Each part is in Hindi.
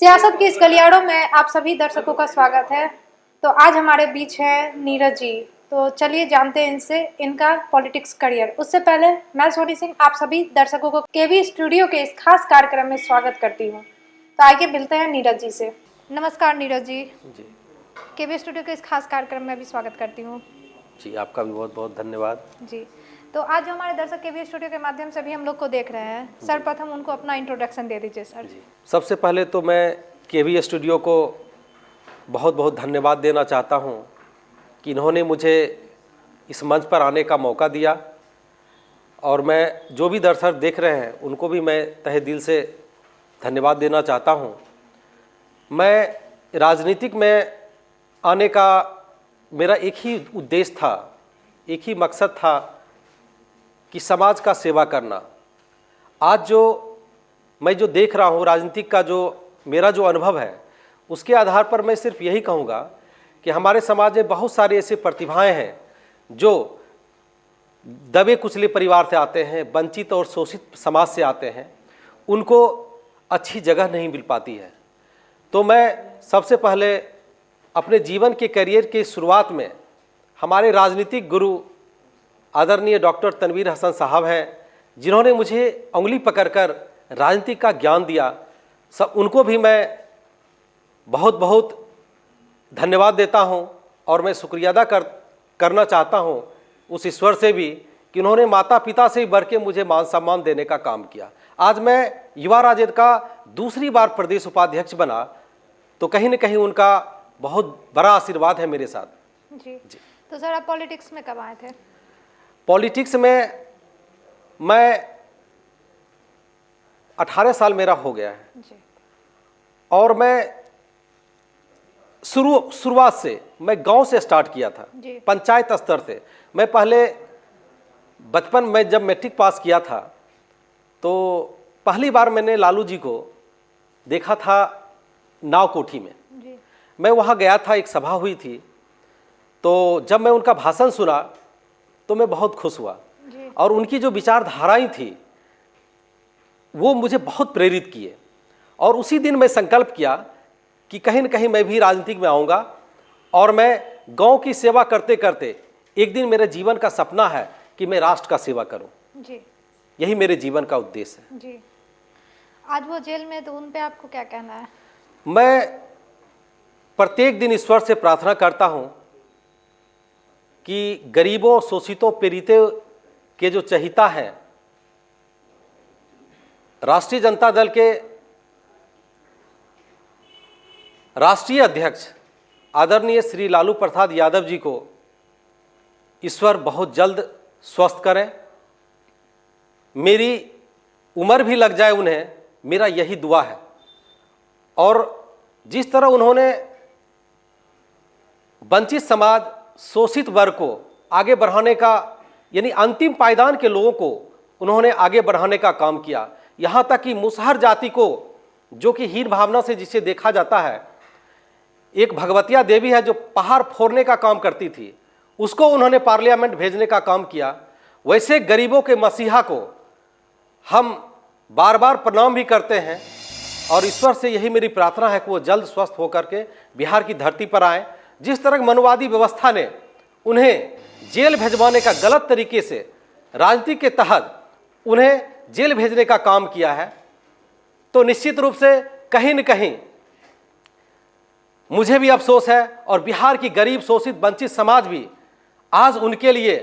सियासत के इस गलियारों में आप सभी दर्शकों का स्वागत है। तो आज हमारे बीच है नीरज जी। तो चलिए जानते हैं इनसे इनका पॉलिटिक्स करियर। उससे पहले मैं सोनी सिंह आप सभी दर्शकों को केवी स्टूडियो के इस खास कार्यक्रम में स्वागत करती हूँ। तो आइए मिलते हैं नीरज जी से। नमस्कार नीरज जी। केवी स्टूडियो के इस खास कार्यक्रम में भी स्वागत करती हूँ। जी, आपका भी बहुत बहुत धन्यवाद। जी, तो आज जो हमारे दर्शक केवी स्टूडियो के माध्यम से भी हम लोग को देख रहे हैं, सर्वप्रथम उनको अपना इंट्रोडक्शन दे दीजिए सर। जी, सबसे पहले तो मैं केवी स्टूडियो को बहुत बहुत धन्यवाद देना चाहता हूं कि इन्होंने मुझे इस मंच पर आने का मौका दिया, और मैं जो भी दर्शक देख रहे हैं उनको भी मैं तहे दिल से धन्यवाद देना चाहता हूं। मैं राजनीतिक में आने का मेरा एक ही उद्देश्य था, एक ही मकसद था कि समाज का सेवा करना। आज जो मैं जो देख रहा हूँ राजनीतिक का, जो मेरा जो अनुभव है, उसके आधार पर मैं सिर्फ यही कहूँगा कि हमारे समाज में बहुत सारे ऐसे प्रतिभाएं हैं जो दबे कुचले परिवार से आते हैं, वंचित और शोषित समाज से आते हैं, उनको अच्छी जगह नहीं मिल पाती है। तो मैं सबसे पहले अपने जीवन के करियर की शुरुआत में हमारे राजनीतिक गुरु आदरणीय डॉक्टर तनवीर हसन साहब हैं, जिन्होंने मुझे उंगली पकड़कर राजनीति का ज्ञान दिया। सब उनको भी मैं बहुत बहुत धन्यवाद देता हूं, और मैं शुक्रिया अदा करना चाहता हूं उस ईश्वर से भी कि उन्होंने माता पिता से बढ़ के मुझे मान सम्मान देने का काम किया। आज मैं युवा राजद का दूसरी बार प्रदेश उपाध्यक्ष बना, तो कहीं न कहीं उनका बहुत बड़ा आशीर्वाद है मेरे साथ। जी। तो सर आप पॉलिटिक्स में कब आए थे? पॉलिटिक्स में मैं 18 साल मेरा हो गया है जी। और मैं शुरुआत से मैं गांव से स्टार्ट किया था, पंचायत स्तर से। मैं पहले बचपन में जब मैट्रिक पास किया था तो पहली बार मैंने लालू जी को देखा था नाव कोठी में। मैं वहाँ गया था, एक सभा हुई थी, तो जब मैं उनका भाषण सुना तो मैं बहुत खुश हुआ, और उनकी जो विचारधाराएं थी वो मुझे बहुत प्रेरित किए। और उसी दिन मैं संकल्प किया कि कहीं न कहीं मैं भी राजनीति में आऊँगा, और मैं गांव की सेवा करते करते एक दिन मेरे जीवन का सपना है कि मैं राष्ट्र का सेवा करूं। जी। यही मेरे जीवन का उद्देश्य है। जी। आज वो जेल में, तो उन पे आपको क्या कहना है? मैं प्रत्येक दिन ईश्वर से प्रार्थना करता हूं कि गरीबों, शोषितों, पीड़ितों के जो चहिता हैं, राष्ट्रीय जनता दल के राष्ट्रीय अध्यक्ष आदरणीय श्री लालू प्रसाद यादव जी को ईश्वर बहुत जल्द स्वस्थ करें। मेरी उम्र भी लग जाए उन्हें, मेरा यही दुआ है। और जिस तरह उन्होंने वंचित समाज, शोषित वर्ग को आगे बढ़ाने का, यानी अंतिम पायदान के लोगों को उन्होंने आगे बढ़ाने का काम किया, यहाँ तक कि मुसहर जाति को, जो कि हीन भावना से जिसे देखा जाता है, एक भगवतिया देवी है जो पहाड़ फोड़ने का काम करती थी, उसको उन्होंने पार्लियामेंट भेजने का काम किया। वैसे गरीबों के मसीहा को हम बार बार प्रणाम भी करते हैं, और ईश्वर से यही मेरी प्रार्थना है कि वो जल्द स्वस्थ होकर के बिहार की धरती पर आए। जिस तरह मनोवादी व्यवस्था ने उन्हें जेल भेजवाने का, गलत तरीके से राजनीति के तहत उन्हें जेल भेजने का काम किया है, तो निश्चित रूप से कहीं न कहीं मुझे भी अफसोस है, और बिहार की गरीब, शोषित, वंचित समाज भी आज उनके लिए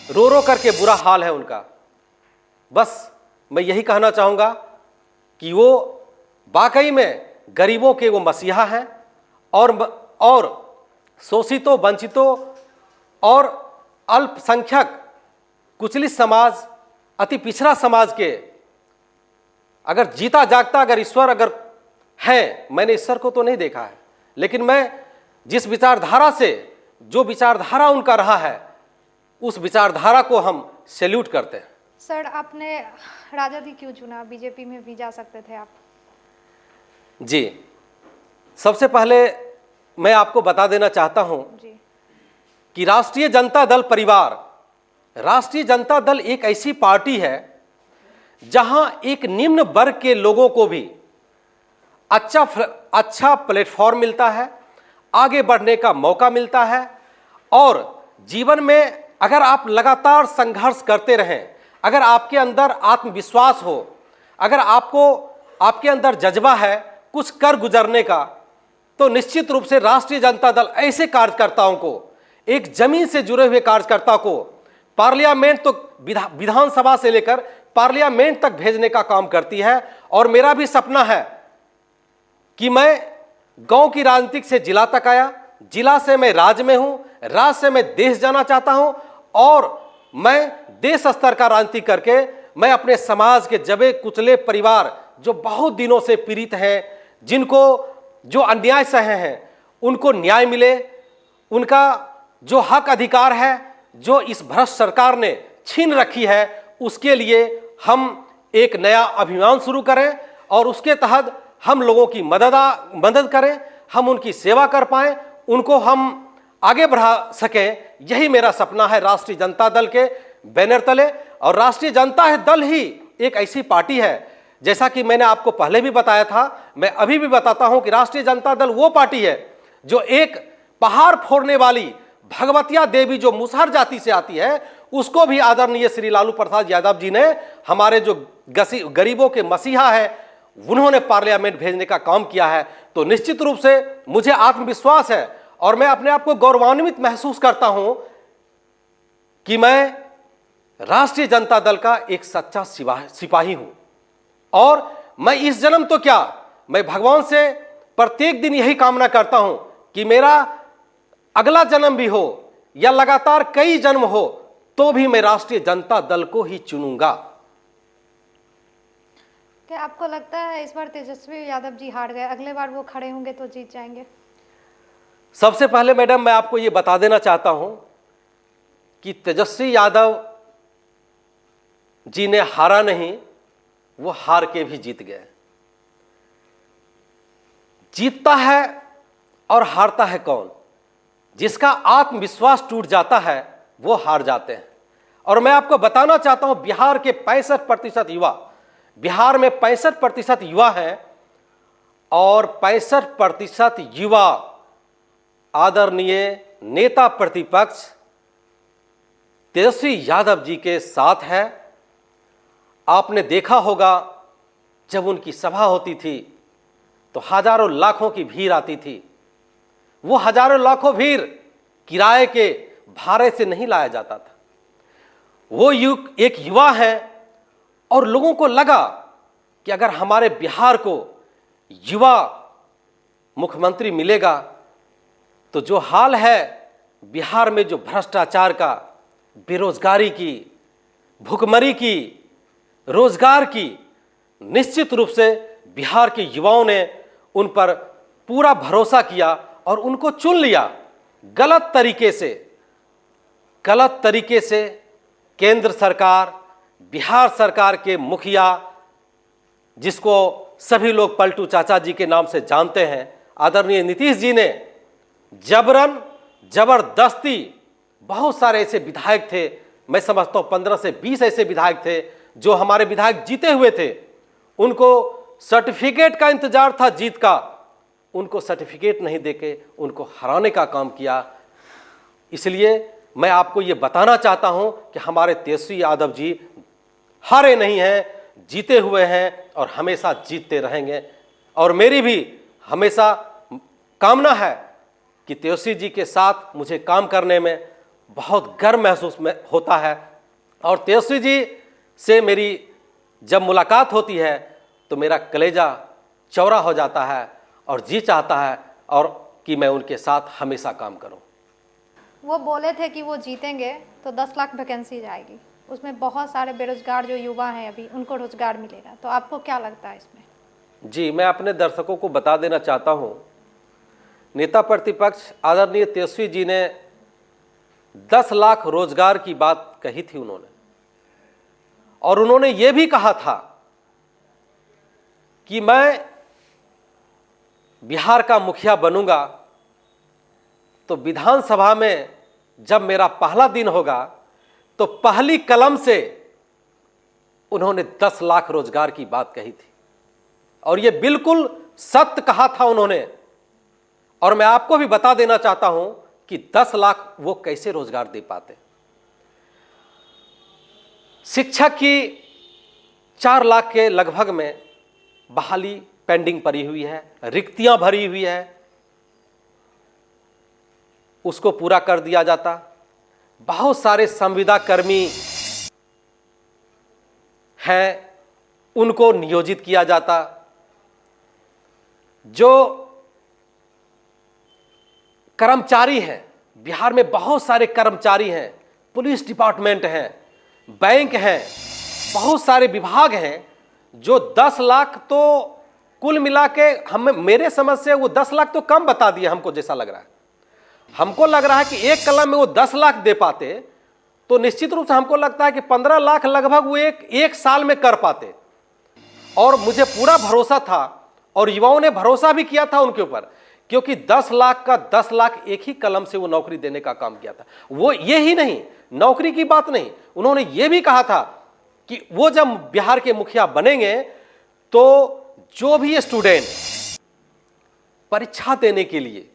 रो रो करके बुरा हाल है उनका। बस मैं यही कहना चाहूँगा कि वो वाकई में गरीबों के वो मसीहा हैं, और शोषितों, वंचितों और अल्पसंख्यक, कुचलित समाज, अति पिछड़ा समाज के अगर जीता जागता अगर ईश्वर अगर है, मैंने ईश्वर को तो नहीं देखा है, लेकिन मैं जिस विचारधारा से, जो विचारधारा उनका रहा है, उस विचारधारा को हम सैल्यूट करते हैं। सर आपने राजद ही क्यों चुना? बीजेपी में भी जा सकते थे आप। जी, सबसे पहले मैं आपको बता देना चाहता हूं कि राष्ट्रीय जनता दल परिवार, राष्ट्रीय जनता दल एक ऐसी पार्टी है जहां एक निम्न वर्ग के लोगों को भी अच्छा प्लेटफॉर्म मिलता है, आगे बढ़ने का मौका मिलता है। और जीवन में अगर आप लगातार संघर्ष करते रहें, अगर आपके अंदर आत्मविश्वास हो, अगर आपके अंदर जज्बा है कुछ कर गुजरने का, तो निश्चित रूप से राष्ट्रीय जनता दल ऐसे कार्यकर्ताओं को, एक जमीन से जुड़े हुए कार्यकर्ता को पार्लियामेंट तो विधानसभा से लेकर पार्लियामेंट तक भेजने का काम करती है। और मेरा भी सपना है कि मैं गांव की राजनीति से जिला तक आया, जिला से मैं राज्य में हूं, राज्य से मैं देश जाना चाहता हूं, और मैं देश स्तर का राजनीति करके मैं अपने समाज के दबे कुचले परिवार जो बहुत दिनों से पीड़ित हैं, जिनको जो अन्याय सहे हैं, उनको न्याय मिले, उनका जो हक अधिकार है जो इस भ्रष्ट सरकार ने छीन रखी है, उसके लिए हम एक नया अभियान शुरू करें और उसके तहत हम लोगों की मदद करें, हम उनकी सेवा कर पाएं, उनको हम आगे बढ़ा सकें। यही मेरा सपना है राष्ट्रीय जनता दल के बैनर तले। और राष्ट्रीय जनता दल ही एक ऐसी पार्टी है, जैसा कि मैंने आपको पहले भी बताया था, मैं अभी भी बताता हूं कि राष्ट्रीय जनता दल वो पार्टी है जो एक पहाड़ फोड़ने वाली भगवतिया देवी जो मुसहर जाति से आती है, उसको भी आदरणीय श्री लालू प्रसाद यादव जी ने, हमारे जो गरीबों के मसीहा है, उन्होंने पार्लियामेंट भेजने का काम किया है। तो निश्चित रूप से मुझे आत्मविश्वास है और मैं अपने आप को गौरवान्वित महसूस करता हूं कि मैं राष्ट्रीय जनता दल का एक सच्चा सिपाही हूं। और मैं इस जन्म तो क्या, मैं भगवान से प्रत्येक दिन यही कामना करता हूं कि मेरा अगला जन्म भी हो या लगातार कई जन्म हो, तो भी मैं राष्ट्रीय जनता दल को ही चुनूंगा। क्या आपको लगता है इस बार तेजस्वी यादव जी हार गए, अगले बार वो खड़े होंगे तो जीत जाएंगे? सबसे पहले मैडम मैं आपको ये बता देना चाहता हूं कि तेजस्वी यादव जी ने हारा नहीं, वो हार के भी जीत गए। जीतता है और हारता है कौन? जिसका आत्मविश्वास टूट जाता है वो हार जाते हैं। और मैं आपको बताना चाहता हूं, बिहार के 65% युवा, बिहार में 65% युवा हैं और 65% युवा आदरणीय नेता प्रतिपक्ष तेजस्वी यादव जी के साथ है। आपने देखा होगा जब उनकी सभा होती थी तो हजारों लाखों की भीड़ आती थी। वो हजारों लाखों भीड़ किराए के भाड़े से नहीं लाया जाता था। वो एक युवा है और लोगों को लगा कि अगर हमारे बिहार को युवा मुख्यमंत्री मिलेगा तो जो हाल है बिहार में, जो भ्रष्टाचार का, बेरोजगारी की, भुखमरी की, रोजगार की, निश्चित रूप से बिहार के युवाओं ने उन पर पूरा भरोसा किया और उनको चुन लिया। गलत तरीके से केंद्र सरकार, बिहार सरकार के मुखिया, जिसको सभी लोग पलटू चाचा जी के नाम से जानते हैं, आदरणीय नीतीश जी ने जबरन जबरदस्ती, बहुत सारे ऐसे विधायक थे, मैं समझता हूं 15 से 20 ऐसे विधायक थे जो हमारे विधायक जीते हुए थे, उनको सर्टिफिकेट का इंतजार था जीत का, उनको सर्टिफिकेट नहीं देके उनको हराने का काम किया। इसलिए मैं आपको ये बताना चाहता हूं कि हमारे तेजस्वी यादव जी हारे नहीं हैं, जीते हुए हैं और हमेशा जीतते रहेंगे। और मेरी भी हमेशा कामना है कि तेजस्वी जी के साथ मुझे काम करने में बहुत गर्व महसूस होता है। और तेजस्वी जी से मेरी जब मुलाकात होती है तो मेरा कलेजा चौड़ा हो जाता है और जी चाहता है और कि मैं उनके साथ हमेशा काम करूं। वो बोले थे कि वो जीतेंगे तो 10 लाख वैकेंसी जाएगी, उसमें बहुत सारे बेरोजगार जो युवा हैं अभी, उनको रोजगार मिलेगा। तो आपको क्या लगता है इसमें? जी, मैं अपने दर्शकों को बता देना चाहता हूं, नेता प्रतिपक्ष आदरणीय तेजस्वी जी ने 10 लाख रोजगार की बात कही थी उन्होंने, और उन्होंने ये भी कहा था कि मैं बिहार का मुखिया बनूंगा तो विधानसभा में जब मेरा पहला दिन होगा तो पहली कलम से उन्होंने 10 लाख रोजगार की बात कही थी। और ये बिल्कुल सत्य कहा था उन्होंने। और मैं आपको भी बता देना चाहता हूं कि 10 लाख वो कैसे रोजगार दे पाते। शिक्षक की 4 लाख के लगभग में बहाली पेंडिंग पड़ी हुई है, रिक्तियां भरी हुई है, उसको पूरा कर दिया जाता। बहुत सारे संविदा कर्मी हैं, उनको नियोजित किया जाता। जो कर्मचारी हैं, बिहार में बहुत सारे कर्मचारी हैं, पुलिस डिपार्टमेंट हैं, बैंक हैं, बहुत सारे विभाग हैं, जो 10 लाख तो कुल मिला के हमें, मेरे समझ से वो 10 लाख तो कम बता दिए हमको, जैसा लग रहा है। हमको लग रहा है कि एक कलम में वो 10 लाख दे पाते तो निश्चित रूप से हमको लगता है कि 15 लाख लगभग वो एक साल में कर पाते। और मुझे पूरा भरोसा था और युवाओं ने भरोसा भी किया था उनके ऊपर, क्योंकि 10 लाख का 10 लाख एक ही कलम से वो नौकरी देने का काम किया था। वो ये ही नहीं, नौकरी की बात नहीं, उन्होंने ये भी कहा था कि वो जब बिहार के मुखिया बनेंगे तो जो भी स्टूडेंट परीक्षा देने के लिए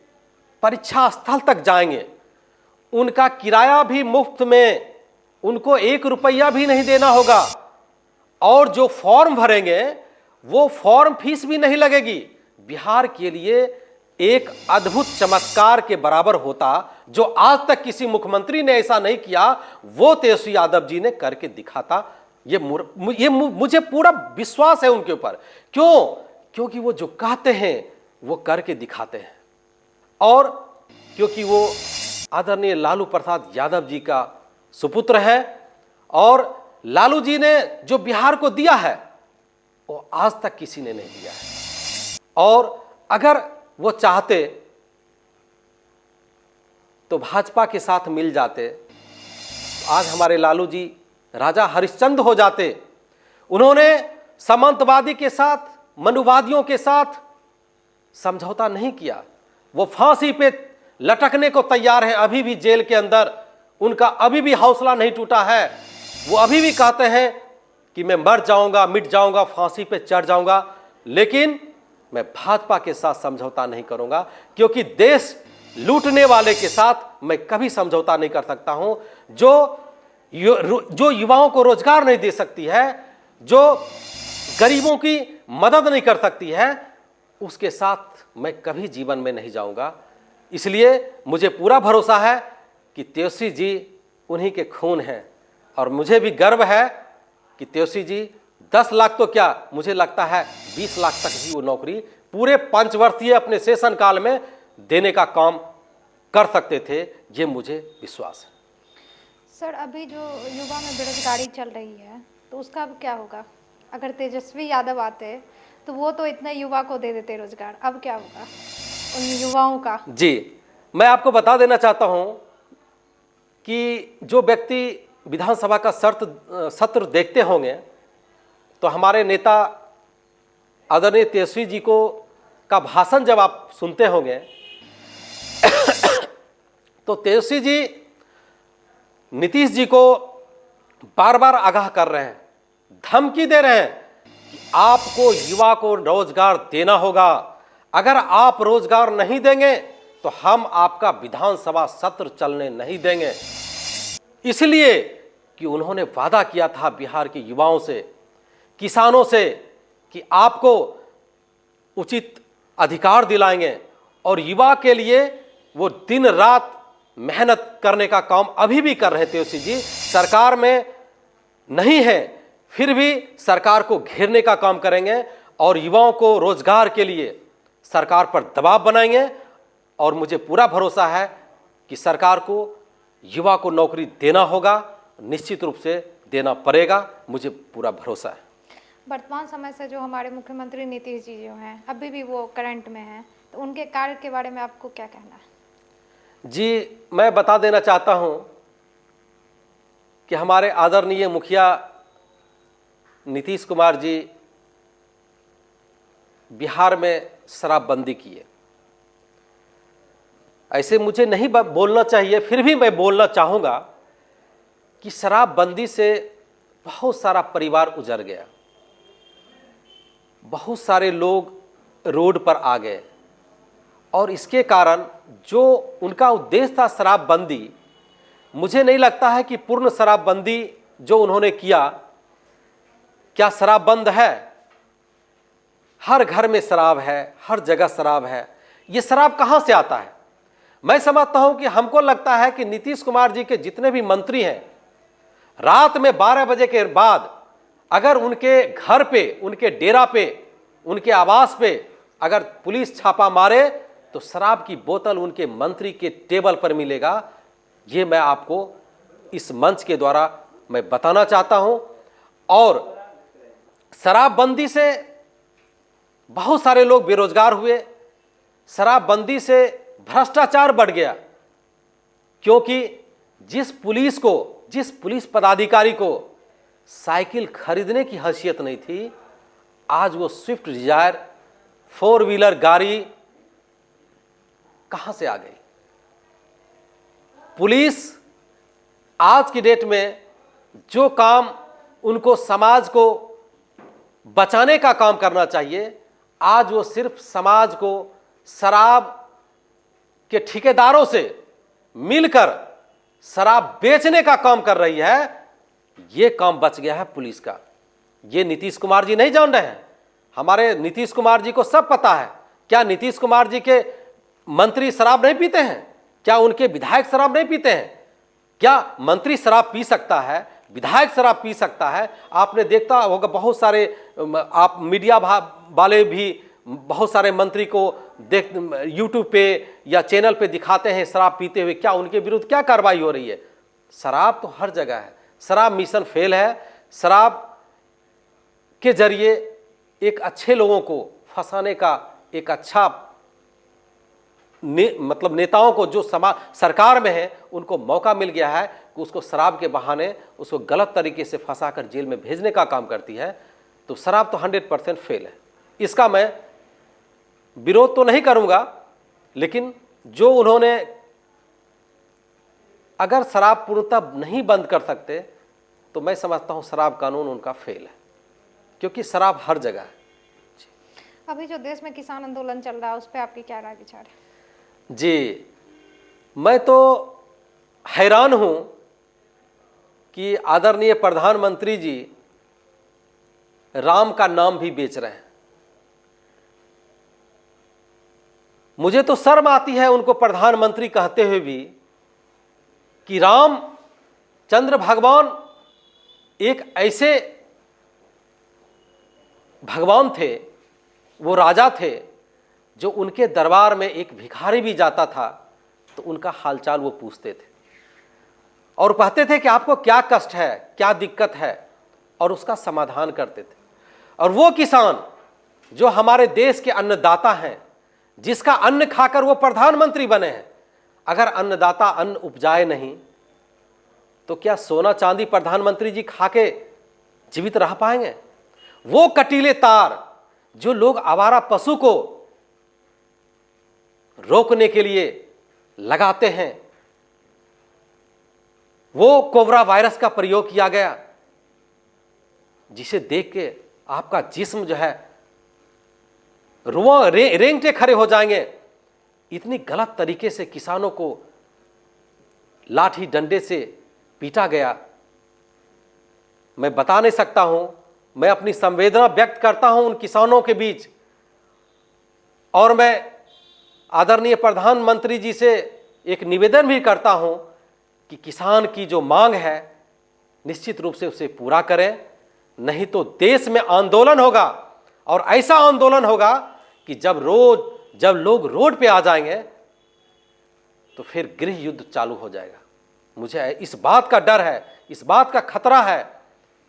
परीक्षा स्थल तक जाएंगे, उनका किराया भी मुफ्त में, उनको 1 रुपया भी नहीं देना होगा। और जो फॉर्म भरेंगे वो फॉर्म फीस भी नहीं लगेगी। बिहार के लिए एक अद्भुत चमत्कार के बराबर होता, जो आज तक किसी मुख्यमंत्री ने ऐसा नहीं किया, वो तेजस्वी यादव जी ने करके दिखाता। ये मुझे पूरा विश्वास है उनके ऊपर। क्यों? क्योंकि वो जो कहते हैं वो करके दिखाते हैं। और क्योंकि वो आदरणीय लालू प्रसाद यादव जी का सुपुत्र है, और लालू जी ने जो बिहार को दिया है वो आज तक किसी ने नहीं दिया है। और अगर वो चाहते तो भाजपा के साथ मिल जाते तो आज हमारे लालू जी राजा हरिश्चंद्र हो जाते। उन्होंने सामंतवादी के साथ, मनुवादियों के साथ समझौता नहीं किया। वो फांसी पे लटकने को तैयार है, अभी भी जेल के अंदर। उनका अभी भी हौसला नहीं टूटा है। वो अभी भी कहते हैं कि मैं मर जाऊंगा, मिट जाऊंगा, फांसी पे चढ़ जाऊंगा, लेकिन मैं भाजपा के साथ समझौता नहीं करूंगा, क्योंकि देश लूटने वाले के साथ मैं कभी समझौता नहीं कर सकता हूं। जो युवाओं को रोजगार नहीं दे सकती है, जो गरीबों की मदद नहीं कर सकती है, उसके साथ मैं कभी जीवन में नहीं जाऊंगा। इसलिए मुझे पूरा भरोसा है कि तेजस्वी जी उन्हीं के खून हैं। और मुझे भी गर्व है कि तेजस्वी जी 10 लाख तो क्या, मुझे लगता है 20 लाख तक भी वो नौकरी पूरे 5 वर्षीय अपने सेशन काल में देने का काम कर सकते थे। ये मुझे विश्वास है। सर, अभी जो युवा में बेरोजगारी चल रही है तो उसका अब क्या होगा? अगर तेजस्वी यादव आते तो वो तो इतने युवा को दे देते रोजगार, अब क्या होगा उन युवाओं का? जी, मैं आपको बता देना चाहता हूं कि जो व्यक्ति विधानसभा का सत्र देखते होंगे तो हमारे नेता आदरणीय तेजस्वी जी को का भाषण जब आप सुनते होंगे तो तेजस्वी जी नीतीश जी को बार बार आगाह कर रहे हैं, धमकी दे रहे हैं कि आपको युवा को रोजगार देना होगा। अगर आप रोजगार नहीं देंगे तो हम आपका विधानसभा सत्र चलने नहीं देंगे। इसलिए कि उन्होंने वादा किया था बिहार के युवाओं से, किसानों से, कि आपको उचित अधिकार दिलाएंगे। और युवा के लिए वो दिन रात मेहनत करने का काम अभी भी कर रहे थे। तेजस्वी जी सरकार में नहीं है, फिर भी सरकार को घेरने का काम करेंगे और युवाओं को रोजगार के लिए सरकार पर दबाव बनाएंगे। और मुझे पूरा भरोसा है कि सरकार को युवा को नौकरी देना होगा, निश्चित रूप से देना पड़ेगा, मुझे पूरा भरोसा है। वर्तमान समय से जो हमारे मुख्यमंत्री नीतीश जी जो हैं, अभी भी वो करंट में हैं, तो उनके कार्य के बारे में आपको क्या कहना है? जी, मैं बता देना चाहता हूं कि हमारे आदरणीय मुखिया नीतीश कुमार जी बिहार में शराबबंदी किए। ऐसे मुझे नहीं बोलना चाहिए, फिर भी मैं बोलना चाहूँगा कि शराबबंदी से बहुत सारा परिवार उजड़ गया, बहुत सारे लोग रोड पर आ गए और इसके कारण जो उनका उद्देश्य था शराबबंदी, मुझे नहीं लगता है कि पूर्ण शराबबंदी जो उन्होंने किया, क्या शराब बंद है? हर घर में शराब है, हर जगह शराब है। ये शराब कहाँ से आता है? मैं समझता हूं कि हमको लगता है कि नीतीश कुमार जी के जितने भी मंत्री हैं, रात में 12 बजे के बाद अगर उनके घर पे, उनके डेरा पे, उनके आवास पे अगर पुलिस छापा मारे तो शराब की बोतल उनके मंत्री के टेबल पर मिलेगा। ये मैं आपको इस मंच के द्वारा मैं बताना चाहता हूं। और शराबबंदी से बहुत सारे लोग बेरोजगार हुए, शराबबंदी से भ्रष्टाचार बढ़ गया, क्योंकि जिस पुलिस पदाधिकारी को साइकिल खरीदने की हैसियत नहीं थी, आज वो स्विफ्ट डिजायर 4 व्हीलर गाड़ी कहां से आ गई? पुलिस आज की डेट में जो काम उनको समाज को बचाने का काम करना चाहिए, आज वो सिर्फ समाज को शराब के ठेकेदारों से मिलकर शराब बेचने का काम कर रही है। ये काम बच गया है पुलिस का। ये नीतीश कुमार जी नहीं जान रहे हैं। हमारे नीतीश कुमार जी को सब पता है। क्या नीतीश कुमार जी के मंत्री शराब नहीं पीते हैं? क्या उनके विधायक शराब नहीं पीते हैं? क्या मंत्री शराब पी सकता है, विधायक शराब पी सकता है? आपने देखता होगा बहुत सारे आप मीडिया वाले भी बहुत सारे मंत्री को देख यूट्यूब पे या चैनल पे दिखाते हैं शराब पीते हुए। क्या उनके विरुद्ध क्या कार्रवाई हो रही है? शराब तो हर जगह है। शराब मिशन फेल है। शराब के जरिए एक अच्छे लोगों को फंसाने का एक अच्छा मतलब नेताओं को जो सरकार में है उनको मौका मिल गया है कि उसको शराब के बहाने उसको गलत तरीके से फंसाकर जेल में भेजने का काम करती है। तो शराब तो 100% फेल है। इसका मैं विरोध तो नहीं करूंगा, लेकिन जो उन्होंने अगर शराब पूर्णतः नहीं बंद कर सकते तो मैं समझता हूं शराब कानून उनका फेल है, क्योंकि शराब हर जगह है। अभी जो देश में किसान आंदोलन चल रहा है उस पर आपकी क्या राय विचार है? जी, मैं तो हैरान हूं कि आदरणीय प्रधानमंत्री जी राम का नाम भी बेच रहे हैं। मुझे तो शर्म आती है उनको प्रधानमंत्री कहते हुए भी कि रामचंद्र भगवान एक ऐसे भगवान थे, वो राजा थे, जो उनके दरबार में एक भिखारी भी जाता था तो उनका हालचाल वो पूछते थे और कहते थे कि आपको क्या कष्ट है, क्या दिक्कत है, और उसका समाधान करते थे। और वो किसान जो हमारे देश के अन्नदाता हैं, जिसका अन्न खाकर वो प्रधानमंत्री बने हैं, अगर अन्नदाता अन्न उपजाए नहीं तो क्या सोना चांदी प्रधानमंत्री जी खाके जीवित रह पाएंगे? वो कटीले तार जो लोग आवारा पशु को रोकने के लिए लगाते हैं, वो कोबरा वायरस का प्रयोग किया गया, जिसे देख के आपका जिस्म जो है रुआ रेंगटे खड़े हो जाएंगे। इतनी गलत तरीके से किसानों को लाठी डंडे से पीटा गया। मैं बता नहीं सकता हूं। मैं अपनी संवेदना व्यक्त करता हूं उन किसानों के बीच, और मैं आदरणीय प्रधानमंत्री जी से एक निवेदन भी करता हूं कि किसान की जो मांग है निश्चित रूप से उसे पूरा करें, नहीं तो देश में आंदोलन होगा, और ऐसा आंदोलन होगा कि जब लोग रोड पे आ जाएंगे तो फिर गृह युद्ध चालू हो जाएगा। मुझे इस बात का डर है, इस बात का खतरा है।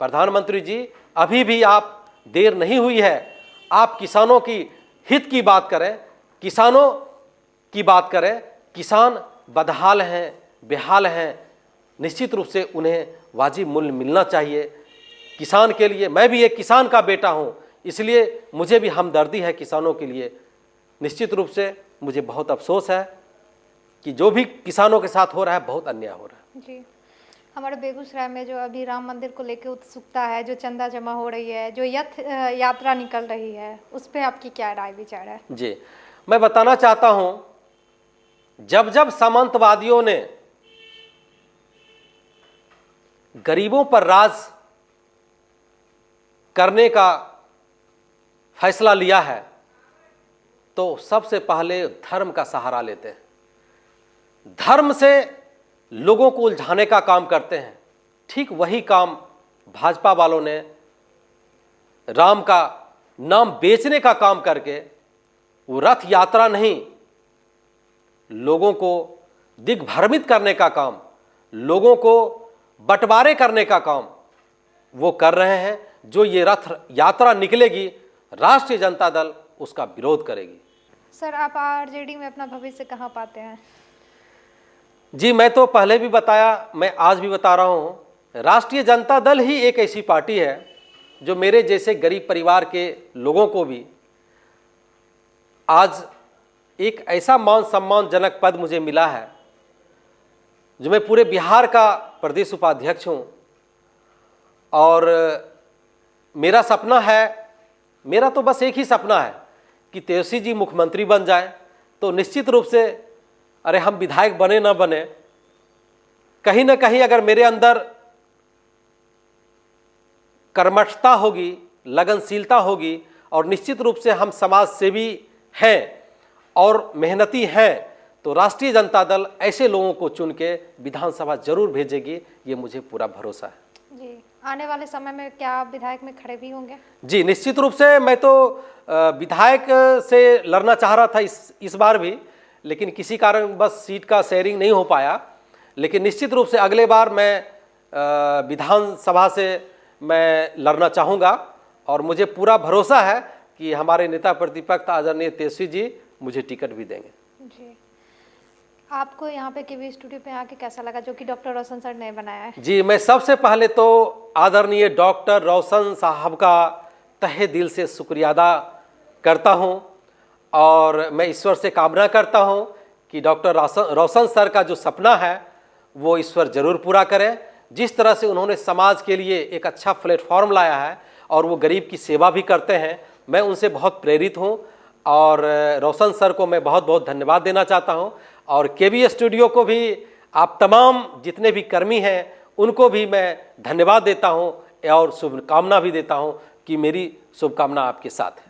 प्रधानमंत्री जी, अभी भी आप देर नहीं हुई है, आप किसानों की हित की बात करें, किसानों की बात करें। किसान बदहाल हैं, बेहाल हैं, निश्चित रूप से उन्हें वाजिब मूल्य मिलना चाहिए। किसान के लिए, मैं भी एक किसान का बेटा हूं, इसलिए मुझे भी हमदर्दी है किसानों के लिए। निश्चित रूप से मुझे बहुत अफसोस है कि जो भी किसानों के साथ हो रहा है बहुत अन्याय हो रहा है। जी, हमारे बेगूसराय में जो अभी राम मंदिर को लेकर उत्सुकता है, जो चंदा जमा हो रही है, जो यात्रा निकल रही है, उस पर आपकी क्या राय विचार है? जी, मैं बताना चाहता हूं, जब जब सामंतवादियों ने गरीबों पर राज करने का फैसला लिया है तो सबसे पहले धर्म का सहारा लेते हैं, धर्म से लोगों को उलझाने का काम करते हैं। ठीक वही काम भाजपा वालों ने राम का नाम बेचने का काम करके वो रथ यात्रा नहीं, लोगों को दिग्भ्रमित करने का काम, लोगों को बंटवारे करने का काम वो कर रहे हैं। जो ये रथ यात्रा निकलेगी, राष्ट्रीय जनता दल उसका विरोध करेगी। सर, आप आरजेडी में अपना भविष्य कहाँ पाते हैं? जी, मैं तो पहले भी बताया, मैं आज भी बता रहा हूँ, राष्ट्रीय जनता दल ही एक ऐसी पार्टी है जो मेरे जैसे गरीब परिवार के लोगों को भी आज एक ऐसा मान सम्मानजनक पद मुझे मिला है, जो मैं पूरे बिहार का प्रदेश उपाध्यक्ष हूँ। और मेरा सपना है, मेरा तो बस एक ही सपना है कि तेजस्वी जी मुख्यमंत्री बन जाए तो निश्चित रूप से, अरे हम विधायक बने ना बने, कहीं ना कहीं अगर मेरे अंदर कर्मठता होगी, लगनशीलता होगी और निश्चित रूप से हम समाज सेवी हैं और मेहनती हैं, तो राष्ट्रीय जनता दल ऐसे लोगों को चुन के विधानसभा जरूर भेजेगी, ये मुझे पूरा भरोसा है। जी, आने वाले समय में क्या आप विधायक में खड़े भी होंगे? जी, निश्चित रूप से। मैं तो विधायक से लड़ना चाह रहा था इस बार भी, लेकिन किसी कारण बस सीट का शेयरिंग नहीं हो पाया। लेकिन निश्चित रूप से अगले बार मैं विधानसभा से मैं लड़ना चाहूँगा और मुझे पूरा भरोसा है कि हमारे नेता प्रतिपक्ष आदरणीय तेजस्वी जी मुझे टिकट भी देंगे। जी, आपको यहाँ पे केवी स्टूडियो पे आके कैसा लगा, जो कि डॉक्टर रोशन सर ने बनाया है? जी, मैं सबसे पहले तो आदरणीय डॉक्टर रोशन साहब का तहे दिल से शुक्रिया अदा करता हूँ और मैं ईश्वर से कामना करता हूँ कि डॉक्टर रोशन सर का जो सपना है वो ईश्वर जरूर पूरा करें। जिस तरह से उन्होंने समाज के लिए एक अच्छा प्लेटफॉर्म लाया है और वो गरीब की सेवा भी करते हैं, मैं उनसे बहुत प्रेरित हूँ और रोशन सर को मैं बहुत बहुत धन्यवाद देना चाहता हूँ। और केवी स्टूडियो को भी, आप तमाम जितने भी कर्मी हैं उनको भी मैं धन्यवाद देता हूँ और शुभकामना भी देता हूँ कि मेरी शुभकामना आपके साथ है।